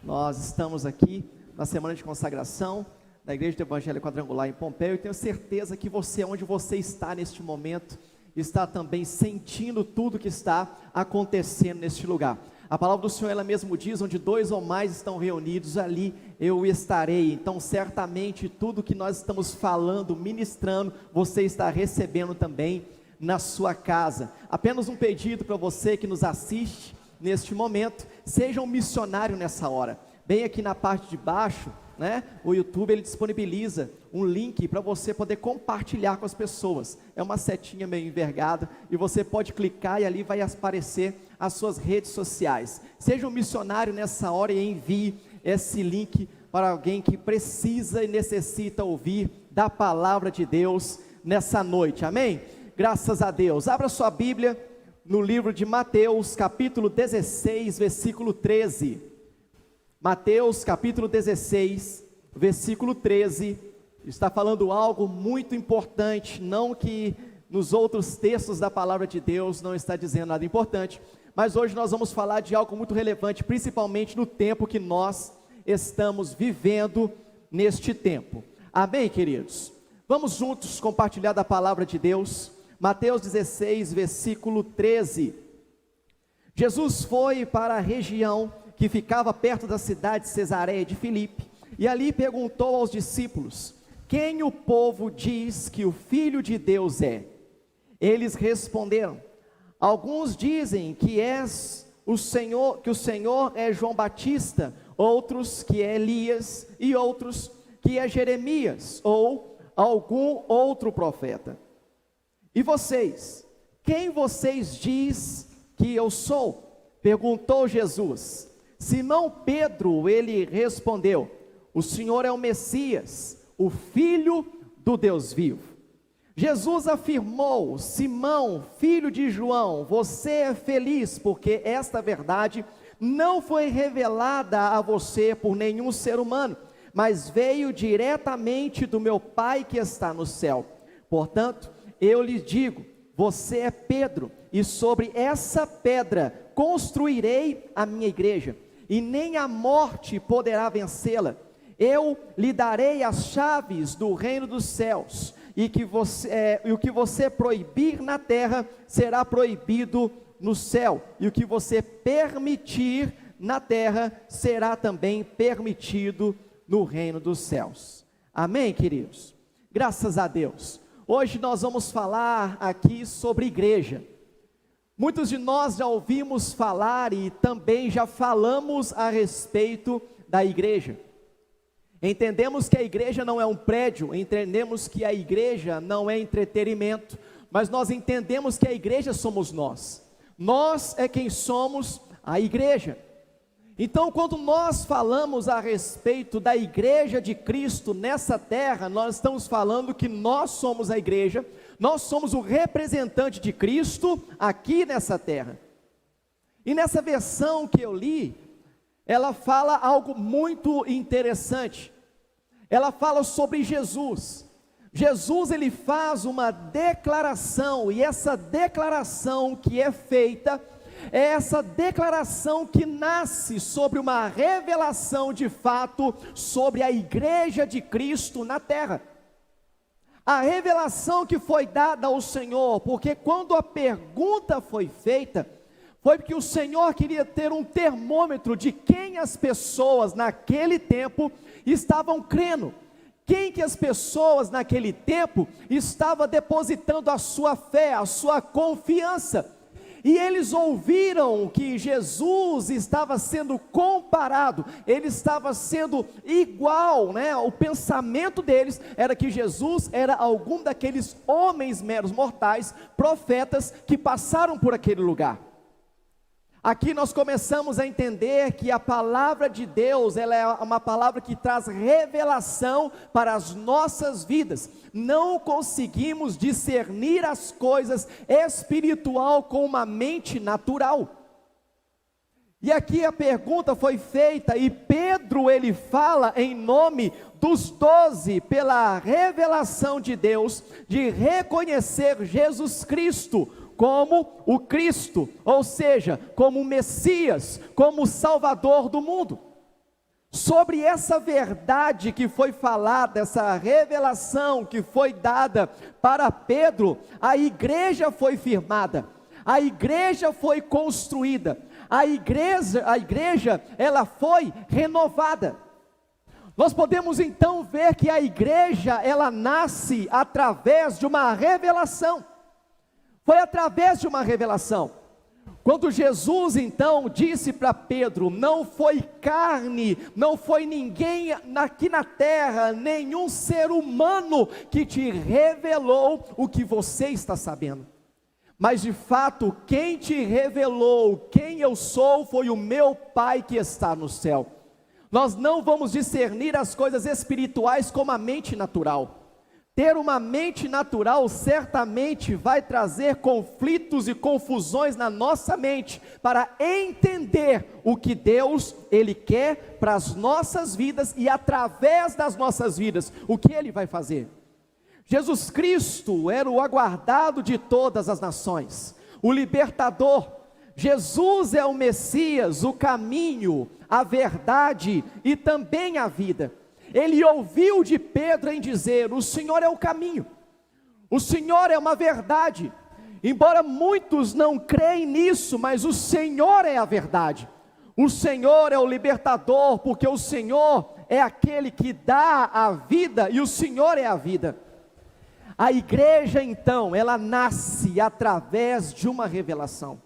Nós estamos aqui na semana de consagração da Igreja do Evangelho Quadrangular em Pompeia. Eu tenho certeza que você, onde você está neste momento, está também sentindo tudo que está acontecendo neste lugar. A palavra do Senhor, ela mesmo diz, onde 2 ou mais estão reunidos, ali eu estarei. Então certamente tudo que nós estamos falando, ministrando, você está recebendo também na sua casa. Apenas um pedido para você que nos assiste neste momento: seja um missionário nessa hora. Bem aqui na parte de baixo, o YouTube ele disponibiliza um link para você poder compartilhar com as pessoas. É uma setinha meio envergada e você pode clicar e ali vai aparecer as suas redes sociais. Seja um missionário nessa hora e envie esse link para alguém que precisa e necessita ouvir da palavra de Deus nessa noite, amém? Graças a Deus. Abra sua Bíblia no livro de Mateus, capítulo 16, versículo 13. Mateus, capítulo 16, versículo 13, está falando algo muito importante, não que nos outros textos da palavra de Deus não está dizendo nada importante, mas hoje nós vamos falar de algo muito relevante, principalmente no tempo que nós estamos vivendo neste tempo. Amém, queridos? Vamos juntos compartilhar da palavra de Deus. Mateus 16, versículo 13. Jesus foi para a região que ficava perto da cidade de Cesareia de Filipe, e ali perguntou aos discípulos: quem o povo diz que o Filho de Deus é? Eles responderam: alguns dizem que o Senhor é João Batista, outros que é Elias, e outros que é Jeremias, ou algum outro profeta. E vocês, quem vocês diz que eu sou? Perguntou Jesus. Simão Pedro, ele respondeu: o Senhor é o Messias, o Filho do Deus vivo. Jesus afirmou: Simão, filho de João, você é feliz, porque esta verdade não foi revelada a você por nenhum ser humano, mas veio diretamente do meu Pai que está no céu. Portanto, eu lhe digo: você é Pedro, e sobre essa pedra construirei a minha igreja, e nem a morte poderá vencê-la. Eu lhe darei as chaves do reino dos céus, e o que você proibir na terra será proibido no céu, e o que você permitir na terra será também permitido no reino dos céus. Amém, queridos? Graças a Deus. Hoje nós vamos falar aqui sobre igreja. Muitos de nós já ouvimos falar e também já falamos a respeito da igreja. Entendemos que a igreja não é um prédio, entendemos que a igreja não é entretenimento, mas nós entendemos que a igreja somos nós. Nós é quem somos a igreja. Então, quando nós falamos a respeito da igreja de Cristo nessa terra, nós estamos falando que nós somos a igreja, nós somos o representante de Cristo aqui nessa terra. E nessa versão que eu li, ela fala algo muito interessante. Ela fala sobre Jesus. Jesus, ele faz uma declaração, e essa declaração que é feita, é essa declaração que nasce sobre uma revelação de fato sobre a igreja de Cristo na terra. A revelação que foi dada ao Senhor, porque quando a pergunta foi feita, foi porque o Senhor queria ter um termômetro de quem as pessoas naquele tempo estavam crendo. Quem que as pessoas naquele tempo estavam depositando a sua fé, a sua confiança. E eles ouviram que Jesus estava sendo comparado, ele estava sendo igual, o pensamento deles era que Jesus era algum daqueles homens meros mortais, profetas, que passaram por aquele lugar. Aqui nós começamos a entender que a palavra de Deus, ela é uma palavra que traz revelação para as nossas vidas. Não conseguimos discernir as coisas espiritual com uma mente natural. E aqui a pergunta foi feita, e Pedro ele fala em nome dos 12, pela revelação de Deus, de reconhecer Jesus Cristo como o Cristo, ou seja, como o Messias, como o Salvador do mundo. Sobre essa verdade que foi falada, essa revelação que foi dada para Pedro, a igreja foi firmada, a igreja foi construída, a igreja ela foi renovada. Nós podemos então ver que a igreja, ela nasce através de uma revelação, foi através de uma revelação. Quando Jesus então disse para Pedro, não foi carne, não foi ninguém aqui na terra, nenhum ser humano que te revelou o que você está sabendo, mas de fato quem te revelou quem eu sou foi o meu Pai que está no céu. Nós não vamos discernir as coisas espirituais como a mente natural. Ter uma mente natural certamente vai trazer conflitos e confusões na nossa mente, para entender o que Deus, Ele quer para as nossas vidas, e através das nossas vidas, o que Ele vai fazer. Jesus Cristo era o aguardado de todas as nações, o libertador. Jesus é o Messias, o caminho, a verdade e também a vida. Ele ouviu de Pedro em dizer, o Senhor é o caminho, o Senhor é uma verdade, embora muitos não creem nisso, mas o Senhor é a verdade, o Senhor é o libertador, porque o Senhor é aquele que dá a vida, e o Senhor é a vida. A igreja então, ela nasce através de uma revelação.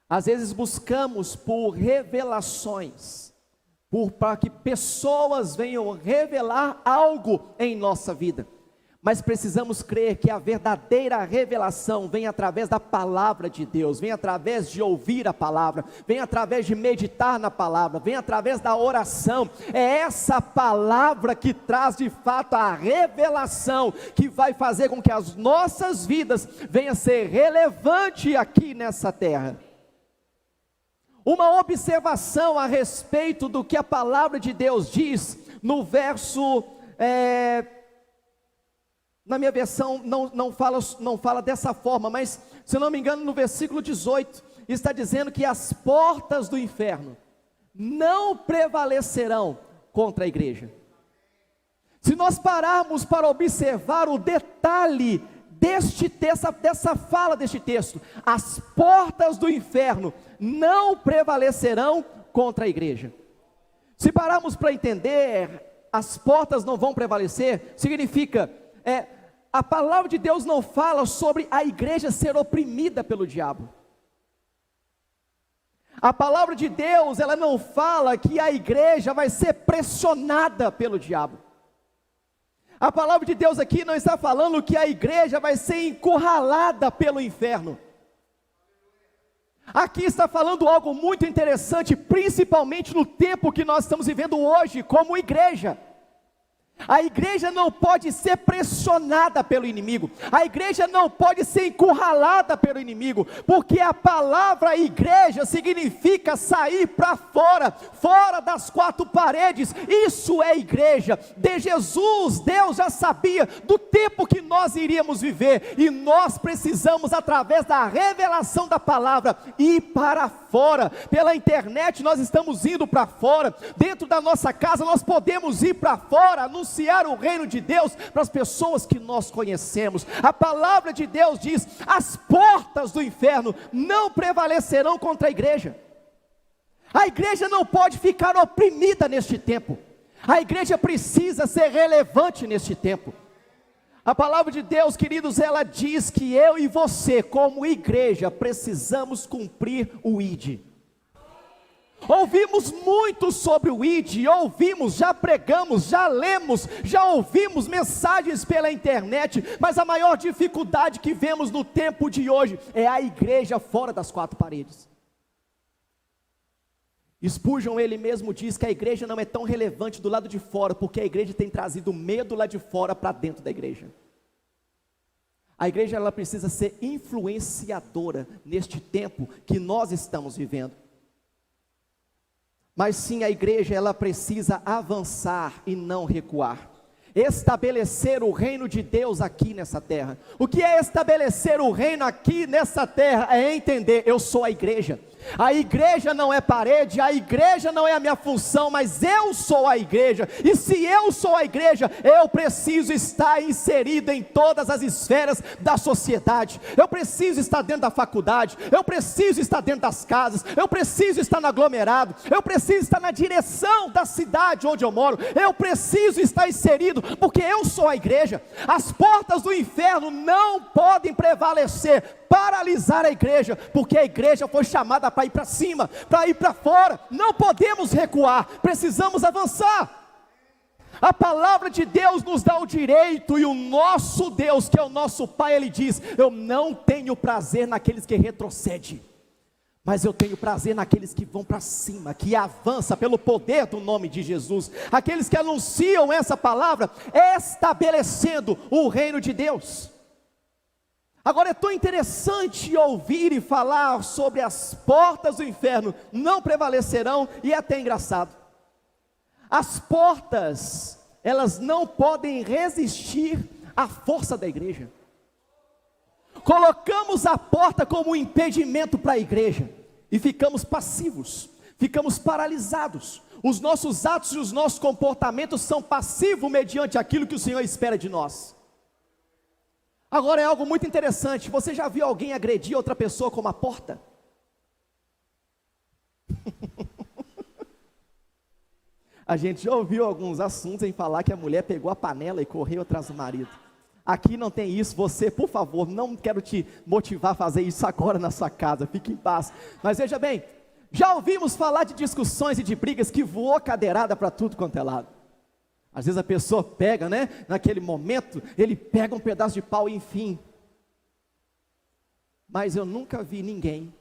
Às vezes buscamos por revelações, para que pessoas venham revelar algo em nossa vida, mas precisamos crer que a verdadeira revelação vem através da palavra de Deus, vem através de ouvir a palavra, vem através de meditar na palavra, vem através da oração. É essa palavra que traz de fato a revelação, que vai fazer com que as nossas vidas venham a ser relevantes aqui nessa terra. Uma observação a respeito do que a palavra de Deus diz, no verso, na minha versão não fala dessa forma, mas se eu não me engano no versículo 18, está dizendo que as portas do inferno não prevalecerão contra a igreja. Se nós pararmos para observar o detalhe dessa fala deste texto, as portas do inferno não prevalecerão contra a igreja. Se pararmos para entender, as portas não vão prevalecer, significa, a palavra de Deus não fala sobre a igreja ser oprimida pelo diabo. A palavra de Deus, ela não fala que a igreja vai ser pressionada pelo diabo. A palavra de Deus aqui não está falando que a igreja vai ser encurralada pelo inferno. Aqui está falando algo muito interessante, principalmente no tempo que nós estamos vivendo hoje, como igreja. A igreja não pode ser pressionada pelo inimigo, a igreja não pode ser encurralada pelo inimigo, porque a palavra igreja significa sair para fora, fora das quatro paredes. Isso é igreja. De Jesus, Deus já sabia do tempo que nós iríamos viver, e nós precisamos, através da revelação da palavra, ir para fora. Pela internet nós estamos indo para fora, dentro da nossa casa nós podemos ir para fora, anunciar o reino de Deus para as pessoas que nós conhecemos. A palavra de Deus diz, as portas do inferno não prevalecerão contra a igreja. A igreja não pode ficar oprimida neste tempo, a igreja precisa ser relevante neste tempo. A palavra de Deus, queridos, ela diz que eu e você, como igreja, precisamos cumprir o ID. Ouvimos muito sobre o ID, já pregamos, já lemos, já ouvimos mensagens pela internet, mas a maior dificuldade que vemos no tempo de hoje é a igreja fora das quatro paredes. Spurgeon, ele mesmo diz que a igreja não é tão relevante do lado de fora, porque a igreja tem trazido medo lá de fora para dentro da igreja. A igreja, ela precisa ser influenciadora neste tempo que nós estamos vivendo. Mas sim, a igreja, ela precisa avançar e não recuar, estabelecer o reino de Deus aqui nessa terra. O que é estabelecer o reino aqui nessa terra? É entender, eu sou a igreja, A igreja não é parede, a igreja não é a minha função, mas eu sou a igreja, e se eu sou a igreja, eu preciso estar inserido em todas as esferas da sociedade, eu preciso estar dentro da faculdade, eu preciso estar dentro das casas, eu preciso estar no aglomerado, eu preciso estar na direção da cidade onde eu moro, eu preciso estar inserido, porque eu sou a igreja. As portas do inferno não podem prevalecer, paralisar a igreja, porque a igreja foi chamada para ir para cima, para ir para fora. Não podemos recuar, precisamos avançar. A palavra de Deus nos dá o direito, e o nosso Deus, que é o nosso Pai, Ele diz: eu não tenho prazer naqueles que retrocedem, mas eu tenho prazer naqueles que vão para cima, que avançam pelo poder do nome de Jesus, aqueles que anunciam essa palavra, estabelecendo o reino de Deus. Agora é tão interessante ouvir e falar sobre as portas do inferno não prevalecerão, e é até engraçado. As portas, elas não podem resistir à força da igreja. Colocamos a porta como um impedimento para a igreja, e ficamos passivos, ficamos paralisados. Os nossos atos e os nossos comportamentos são passivos mediante aquilo que o Senhor espera de nós. Agora é algo muito interessante, você já viu alguém agredir outra pessoa com uma porta? A gente já ouviu alguns assuntos em falar que a mulher pegou a panela e correu atrás do marido. Aqui não tem isso. Você, por favor, não quero te motivar a fazer isso agora na sua casa, fique em paz. Mas veja bem, já ouvimos falar de discussões e de brigas que voou cadeirada para tudo quanto é lado. Às vezes a pessoa pega, naquele momento, ele pega um pedaço de pau, enfim. Mas eu nunca vi ninguém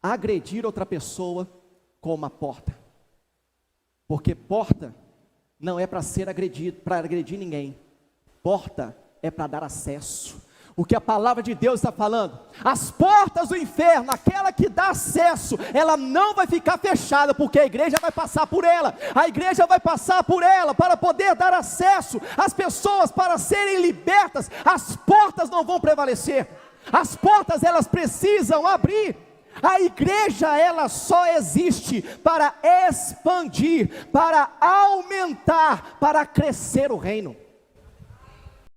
agredir outra pessoa com uma porta. Porque porta não é para ser agredido, para agredir ninguém. Porta é para dar acesso. O que a palavra de Deus está falando, as portas do inferno, aquela que dá acesso, ela não vai ficar fechada, porque a igreja vai passar por ela, a igreja vai passar por ela, para poder dar acesso às pessoas, para serem libertas. As portas não vão prevalecer, as portas elas precisam abrir. A igreja ela só existe para expandir, para aumentar, para crescer o reino.